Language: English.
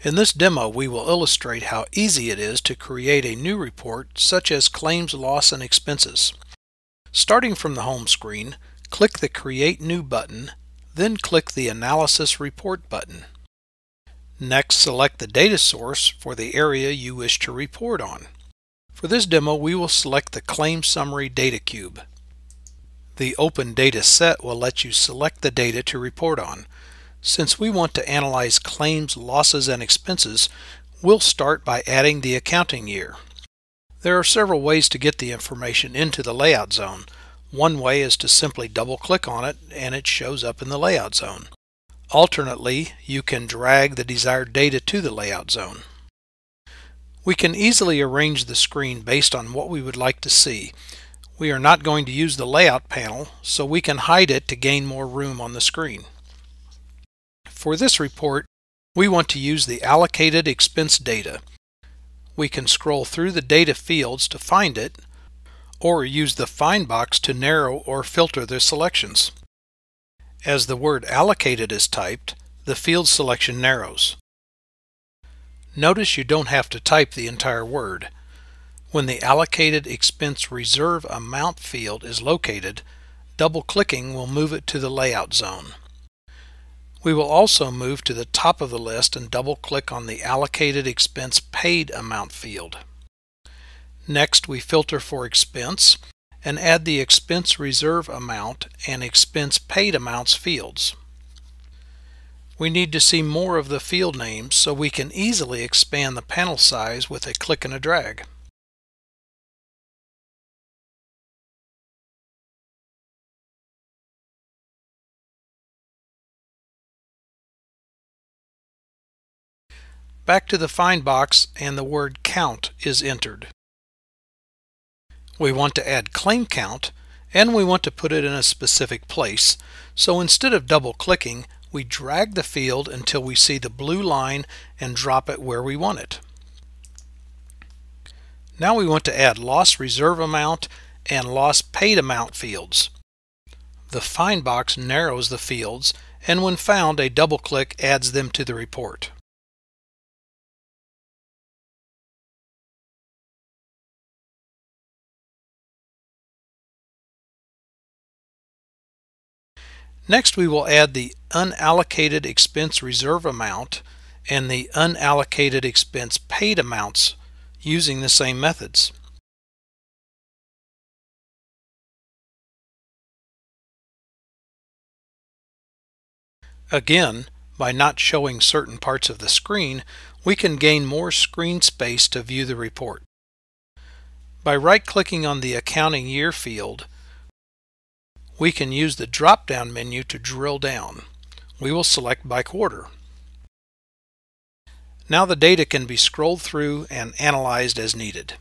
In this demo, we will illustrate how easy it is to create a new report such as claims, loss, and expenses. Starting from the home screen, click the Create New button, then click the Analysis Report button. Next, select the data source for the area you wish to report on. For this demo, we will select the Claim Summary Data Cube. The Open Data Set will let you select the data to report on. Since we want to analyze claims, losses, and expenses, we'll start by adding the accounting year. There are several ways to get the information into the layout zone. One way is to simply double-click on it and it shows up in the layout zone. Alternately, you can drag the desired data to the layout zone. We can easily arrange the screen based on what we would like to see. We are not going to use the layout panel, so we can hide it to gain more room on the screen. For this report, we want to use the allocated expense data. We can scroll through the data fields to find it, or use the Find box to narrow or filter the selections. As the word allocated is typed, the field selection narrows. Notice you don't have to type the entire word. When the allocated expense reserve amount field is located, double-clicking will move it to the layout zone. We will also move to the top of the list and double-click on the allocated expense paid amount field. Next, we filter for expense and add the expense reserve amount and expense paid amounts fields. We need to see more of the field names, so we can easily expand the panel size with a click and a drag. Back to the Find box and the word Count is entered. We want to add claim count and we want to put it in a specific place, so instead of double-clicking, we drag the field until we see the blue line and drop it where we want it. Now we want to add loss reserve amount and loss paid amount fields. The Find box narrows the fields, and when found, a double-click adds them to the report. Next, we will add the unallocated expense reserve amount and the unallocated expense paid amounts using the same methods. Again, by not showing certain parts of the screen, we can gain more screen space to view the report. By right-clicking on the Accounting Year field, we can use the drop-down menu to drill down. We will select by quarter. Now the data can be scrolled through and analyzed as needed.